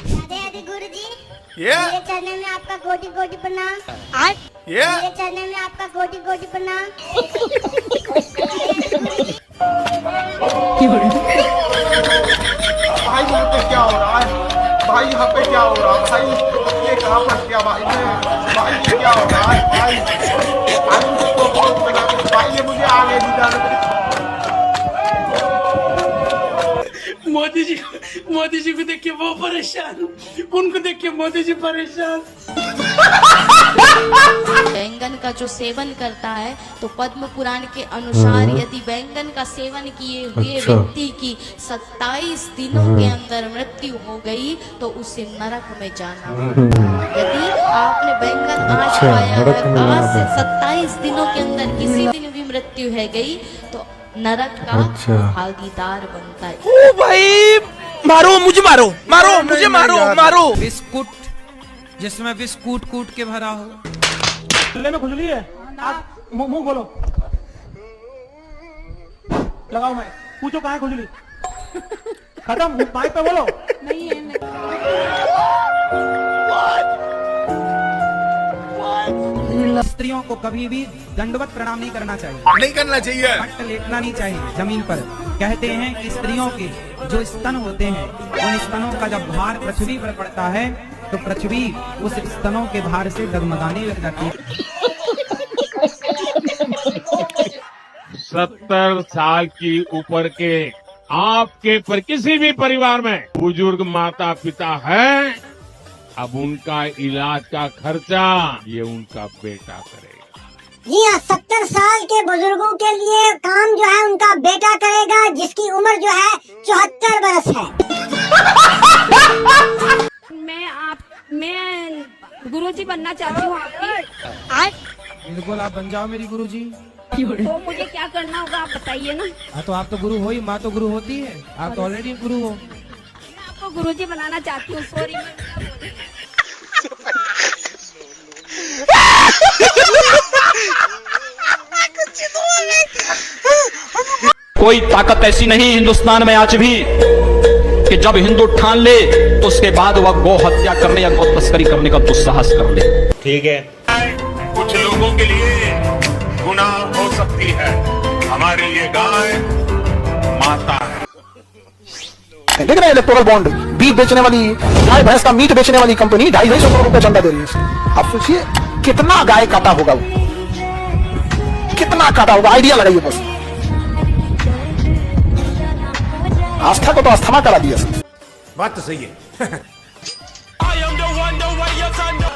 राधे गुरुजी। ये मेरे चरणों में आपका कोटि कोटि प्रणाम। ये मेरे चरणों में आपका कोटि कोटि प्रणाम। भाई यहाँ पे क्या हो रहा है? भाई यहाँ पे क्या हो रहा है? भाई ये कहाँ फंस गया भाई मैं? भाई ये क्या हो रहा है? भाई ये मुझे आगे नहीं जाने। मोदी जी को देख के वो परेशान, उनको देख के मोदी जी परेशान। बैंगन का जो सेवन करता है तो पद्म पुराण के अनुसार यदि बैंगन का सेवन किए हुए व्यक्ति की 27 दिनों के अंदर मृत्यु हो गई तो उसे नरक में जाना होगा। यदि आपने बैंगन आज खाया है, आज से 27 दिनों के अंदर किसी दिन भी मृत्यु है गई तो नरक का भागीदार बनता है। ओ भाई मारो मुझे, मुझे मारो। बिस्कुट जिसमें बिस्कुट कूट के भरा हो। गले में खुजली है, आप मुंह खोलो, लगाओ मैं पूछो कहाँ है खुजली? खत्म, माइक पे बोलो। नहीं है स्त्रियों को कभी भी दंडवत प्रणाम नहीं करना चाहिए, नहीं करना चाहिए, पट लेटना नहीं चाहिए जमीन पर। कहते हैं कि स्त्रियों के जो स्तन होते हैं उन स्तनों का जब भार पृथ्वी पर पड़ता है तो पृथ्वी उस स्तनों के भार से डगमगाने लग जाती है। 70 साल की ऊपर के आपके पर किसी भी परिवार में बुजुर्ग माता पिता है, अब उनका इलाज का खर्चा ये उनका बेटा करेगा। जी हाँ, 70 साल के बुजुर्गों के लिए काम जो है उनका बेटा करेगा, जिसकी उम्र जो है 74 बरस है। मैं गुरुजी बनना चाहती हूँ आपकी। बिल्कुल आप बन जाओ मेरी गुरुजी। तो मुझे क्या करना होगा आप बताइए ना। हाँ तो आप तो गुरु हो ही, माँ तो गुरु होती है, आप तो ऑलरेडी गुरु हो। मैं आपको गुरुजी बनाना चाहती हूँ। सॉरी। कोई ताकत ऐसी नहीं हिंदुस्तान में आज भी कि जब हिंदू ठान ले तो उसके बाद वह गौ हत्या करने या गौ तस्करी करने का दुस्साहस कर ले। ठीक है, कुछ लोगों के लिए गुनाह हो सकती है, हमारे लिए गाय माता है। देख रहे हैं इलेक्टोरल बॉन्ड, बीफ बेचने वाली, गाय भैंस का मीट बेचने वाली कंपनी 250 करोड़ रुपए चंदा दे रही है। आप सोचिए कितना गाय काटा होगा वो, कितना काटा होगा, आइडिया लगाइए बस। आस्था को तो अस्थमा करा दिया। बात तो सही है।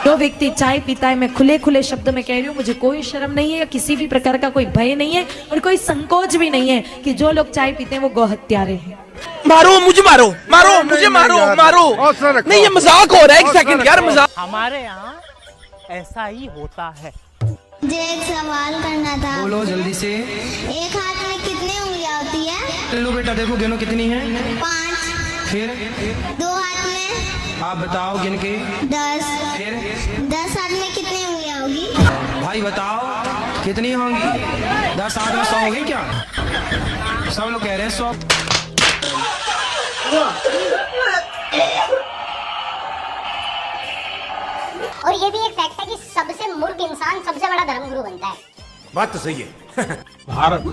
जो व्यक्ति चाय पीता है, मैं खुले खुले शब्द में कह रही हूँ, मुझे कोई शर्म नहीं है, किसी भी प्रकार का कोई भय नहीं है और कोई संकोच भी नहीं है कि जो लोग चाय पीते हैं वो गौ हत्यारे हैं। मारो मुझे, मुझे मारो। नहीं ये मजाक हो रहा है, एक सेकंड यार, मजाक। हमारे यहाँ ऐसा ही होता है। मुझे एक सवाल करना था। बोलो जल्दी से। एक हाथ में कितनी उंगलियां होती है? लो बेटा देखो गिनो कितनी है। 5। फिर 2 हाथ में? आप बताओ गिन के। 10। फिर 10 हाथ में कितनी उंगलियां होगी? भाई बताओ कितनी होंगी? 10 हाथ में 100 होगी क्या? सब लोग कह रहे हैं 100। और ये भी एक फैक्ट है कि सबसे मूर्ख इंसान सबसे बड़ा धर्मगुरु बनता है। बात तो सही है। भारत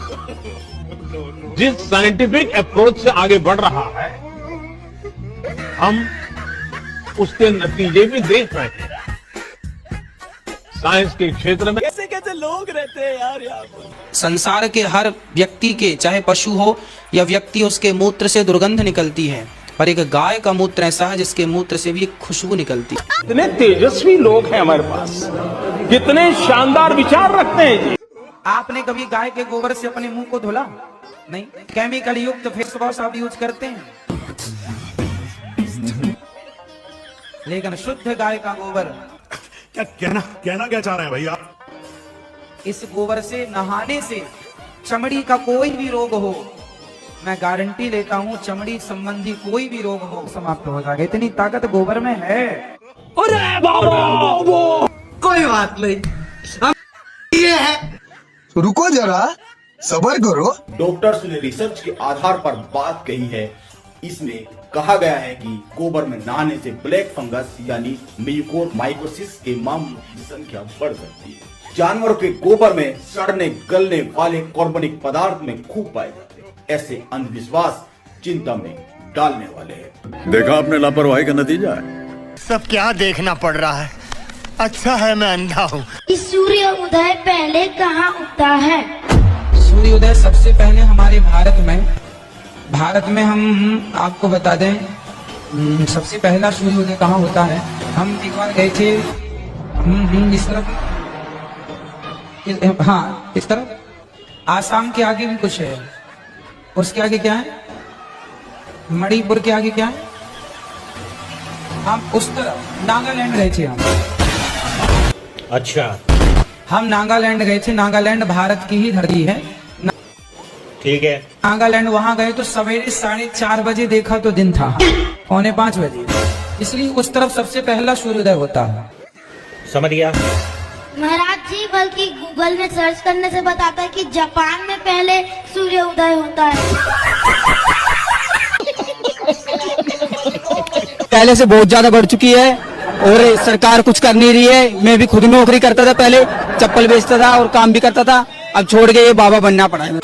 जिस साइंटिफिक अप्रोच से आगे बढ़ रहा है, हम उसके नतीजे भी देख रहे हैं। साइंस के क्षेत्र में कैसे कैसे लोग रहते हैं यार यहाँ पर। संसार के हर व्यक्ति के, चाहे पशु हो या व्यक्ति, उसके मूत्र से दुर्गंध निकलती है, पर एक गाय का मूत्र ऐसा है जिसके मूत्र से भी खुशबू निकलती है। कितने तेजस्वी लोग हैं हमारे पास, कितने शानदार विचार रखते हैं जी। आपने कभी गाय के गोबर से अपने मुंह को धुला? नहीं। केमिकल युक्त फेस वॉश आप यूज करते हैं, लेकिन शुद्ध गाय का गोबर। क्या कहना क्या चाह रहे हैं भैया? इस गोबर से नहाने से चमड़ी का कोई भी रोग हो, मैं गारंटी लेता हूँ, चमड़ी संबंधी कोई भी रोग हो समाप्त हो जाएगा। इतनी ताकत गोबर में है। अरे बाबा कोई बात नहीं, ये है। रुको जरा, सब्र करो। डॉक्टर्स ने रिसर्च के आधार पर बात कही है, इसमें कहा गया है कि गोबर में नहाने से ब्लैक फंगस यानी म्यूकोरमाइकोसिस के मामलों की संख्या बढ़ सकती है। जानवरों के गोबर में सड़ने गलने वाले कार्बनिक पदार्थ में खूब पाए जाते हैं। ऐसे अंधविश्वास चिंता में डालने वाले हैं। देखा आपने लापरवाही का नतीजा है। सब क्या देखना पड़ रहा है? अच्छा है मैं अंधा हूँ। सूर्य उदय पहले कहाँ उगता है? सूर्योदय सबसे पहले हमारे भारत में हम आपको बता दें सबसे पहला सूर्योदय कहाँ होता है। हम एक बार गए थे इस तरफ, हाँ इस तरफ आसाम के आगे भी कुछ है, उसके आगे क्या है, मणिपुर के आगे क्या है, हम उस तरफ नागालैंड गए थे हम। अच्छा, हम नागालैंड गए थे। नागालैंड भारत की ही धरती है। ठीक है। नागालैंड वहां गए तो सवेरे 4:30 बजे देखा तो दिन था 4:45 बजे, इसलिए उस तरफ सबसे पहला सूर्योदय होता है। समझ गया महाराज जी, बल्कि गूगल में सर्च करने से बताता है कि जापान में पहले सूर्य उदय होता है। पहले से बहुत ज्यादा बढ़ चुकी है और सरकार कुछ कर नहीं रही है। मैं भी खुद नौकरी करता था, पहले चप्पल बेचता था और काम भी करता था, अब छोड़ के ये बाबा बनना पड़ा है।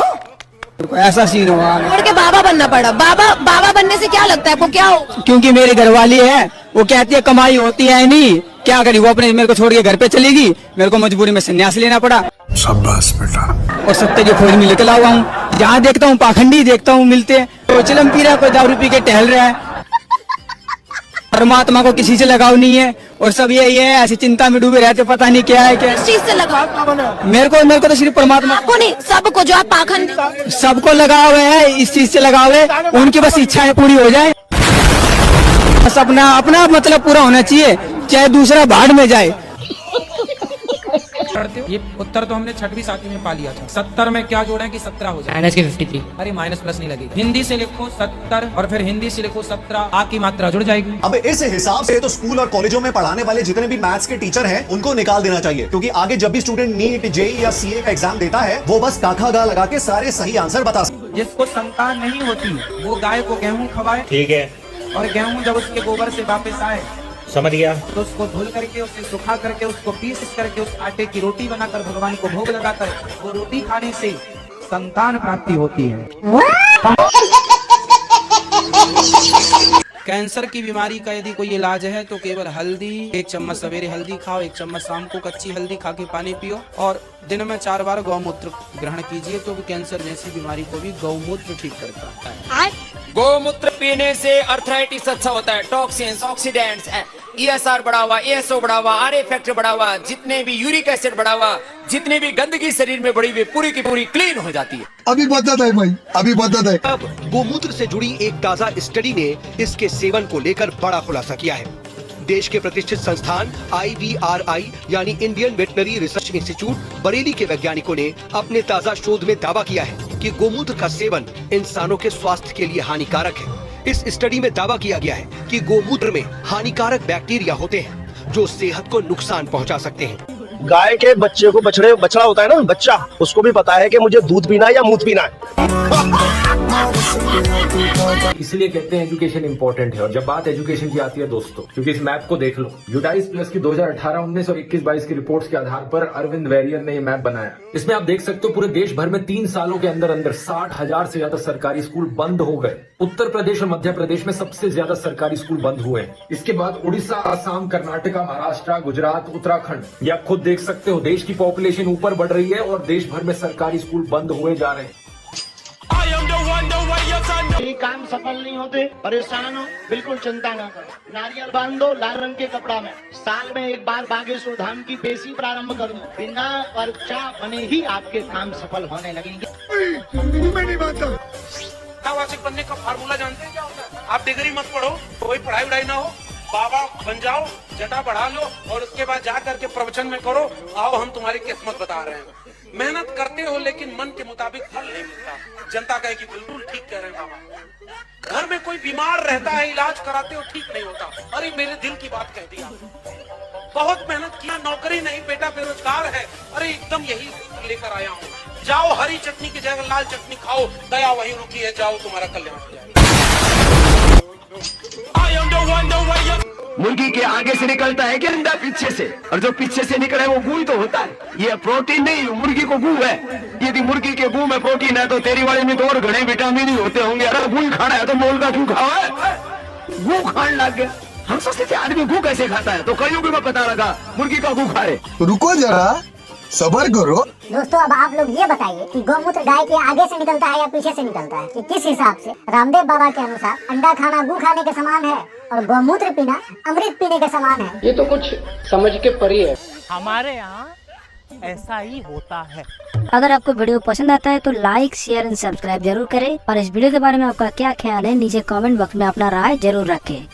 ऐसा सीन हुआ, छोड़ के बाबा बनना पड़ा। बाबा बनने से क्या लगता है आपको, क्या हो? क्योंकि मेरी घरवाली है, वो कहती है कमाई होती है नहीं, क्या करी, वो अपने मेरे को छोड़ के घर पे चलेगी, मेरे को मजबूरी में संन्यास लेना पड़ा। शाबाश बेटा। और सत्य की खोज में निकला हुआ हूँ। जहाँ देखता हूँ पाखंडी देखता हूँ मिलते, कोई चिलम पी रहा है, कोई दारू पी के टहल रहा है। परमात्मा को किसी से लगाव नहीं है और सब यही है, ऐसी चिंता में डूबे रहते, पता नहीं क्या है क्या। किस चीज से लगाव? मेरे को तो सिर्फ परमात्मा आपको नहीं, सबको जो आप पाखंड, सबको लगाव है, इस चीज से लगाव है, उनकी बस इच्छाएं पूरी हो जाए, बस अपना मतलब पूरा होना चाहिए, चाहे दूसरा भाड़ में जाए। ये उत्तर तो हमने 6वीं 7वीं में पा लिया था। 70 में क्या जोड़े कि 17 हो जाए, माइनस के 53। अरे माइनस प्लस नहीं लगेगी। हिंदी से लिखो 70 और फिर हिंदी से लिखो 17, आ की मात्रा जुड़ जाएगी। अब इस हिसाब से तो स्कूल और कॉलेजों में पढ़ाने वाले जितने भी मैथ्स के टीचर हैं उनको निकाल देना चाहिए, क्योंकि आगे जब भी स्टूडेंट नीट, जेईई या सीए का एग्जाम देता है वो बस काखा गा लगा के सारे सही आंसर बता सकते। जिसको संतान नहीं होती वो गाय को गेहूँ खवाए, ठीक है, और गेहूँ जब उसके गोबर से वापस आए, समझ गया, तो उसको धुल करके, उसे सुखा करके, उसको पीस करके उस आटे की रोटी बनाकर भगवान को भोग लगाकर वो रोटी खाने से संतान प्राप्ति होती है। कैंसर की बीमारी का यदि कोई इलाज है तो केवल हल्दी, 1 चम्मच सवेरे हल्दी खाओ, 1 चम्मच शाम को कच्ची हल्दी खा के पानी पियो, और दिन में 4 बार गौमूत्र ग्रहण कीजिए, तो भी कैंसर जैसी बीमारी को भी गौमूत्र ठीक करता है। गौमूत्र पीने से अर्थराइटिस अच्छा होता है, टॉक्सिन्स, ऑक्सीडेंट्स, ESR बढ़ा हुआ, ASO बढ़ा हुआ, RA फैक्टर बढ़ा हुआ, जितने भी यूरिक एसिड बढ़ा हुआ, जितनी भी गंदगी शरीर में बढ़ी हुई पूरी की पूरी क्लीन हो जाती है। अभी बदत है भाई, अभी बदत है। अब गोमूत्र से जुड़ी एक ताजा स्टडी ने इसके सेवन को लेकर बड़ा खुलासा किया है। देश के प्रतिष्ठित संस्थान IVRI यानी Indian veterinary research institute Bareilly के वैज्ञानिकों ने अपने ताजा शोध में दावा किया है कि गोमूत्र का सेवन इंसानों के स्वास्थ्य के लिए हानिकारक है। इस स्टडी में दावा किया गया है कि गोमूत्र में हानिकारक बैक्टीरिया होते हैं जो सेहत को नुकसान पहुंचा सकते हैं। गाय के बच्चे को बछड़ा होता है ना, बच्चा, उसको भी पता है कि मुझे दूध पीना है या मूत पीना है। इसलिए कहते हैं एजुकेशन इंपॉर्टेंट है। और जब बात एजुकेशन की आती है दोस्तों, क्योंकि इस मैप को देख लो, यूडाइस प्लस की 2018, 19 और 21-22 की रिपोर्ट्स के आधार पर अरविंद वैरियर ने ये मैप बनाया। इसमें आप देख सकते हो पूरे देश भर में 3 सालों के अंदर 60,000 से ज्यादा सरकारी स्कूल बंद हो गए। उत्तर प्रदेश और मध्य प्रदेश में सबसे ज्यादा सरकारी स्कूल बंद हुए हैं। इसके बाद उड़ीसा, आसाम, कर्नाटका, महाराष्ट्र, गुजरात, उत्तराखंड, ये आप खुद देख सकते हो। देश की पॉपुलेशन ऊपर बढ़ रही है और देश भर में सरकारी स्कूल बंद हुए जा रहे हैं। काम सफल नहीं होते, परेशान हो, बिल्कुल चिंता ना करो। नारियल बांध दो लाल रंग के कपड़ा में, साल में एक बार बागेश्वर धाम की पेशी प्रारंभ कर दो, बिना पर्चा बने ही आपके काम सफल होने लगेंगे। मैं नहीं मानता। वाचक बनने का फार्मूला जानते हैं क्या होता है? आप डिग्री मत पढ़ो, कोई पढ़ाई उड़ाई ना हो, बाबा बन जाओ, जटा बढ़ा लो और उसके बाद जा करके प्रवचन में करो, आओ हम तुम्हारी किस्मत बता रहे हैं। मेहनत करते हो लेकिन मन के मुताबिक फल नहीं मिलता। जनता कहे कि बिल्कुल ठीक कह रहे हैं बाबा। घर में कोई बीमार रहता है, इलाज कराते हो, ठीक नहीं होता। अरे मेरे दिल की बात कह दी आपने, बहुत मेहनत किया, नौकरी नहीं, बेटा बेरोजगार है, अरे एकदम यही लेकर आया हूँ, जाओ हरी चटनी की जगह लाल चटनी खाओ, दया वहीं रुकी है, जाओ तुम्हारा कल्याण हो जाएगा। मुर्गी के आगे से निकलता है कि अंडा पीछे से, और जो पीछे से निकले वो गू ही तो होता है। ये प्रोटीन नहीं, मुर्गी को गू है। यदि मुर्गी के गू में प्रोटीन है तो तेरी वाले में तो और घने विटामिन ही होते होंगे। अरे गू ही खाना है तो मोल का क्यों खाओ है? गू खाने लग गया। हम सोचते थे आदमी गू कैसे खाता है, तो कईयों को पता लगा मुर्गी का गू खाए। रुको जरा, सबर करो। दोस्तों अब आप लोग ये बताइए कि गौमूत्र गाय के आगे से निकलता है या पीछे से निकलता है? कि किस हिसाब से रामदेव बाबा के अनुसार अंडा खाना गू खाने के समान है और गौमूत्र पीना अमृत पीने के समान है। ये तो कुछ समझ के परे है। हमारे यहाँ ऐसा ही होता है। अगर आपको वीडियो पसंद आता है तो लाइक, शेयर एंड सब्सक्राइब जरूर करें और इस वीडियो के बारे में आपका क्या ख्याल है नीचे कमेंट बॉक्स में अपना राय जरूर रखें।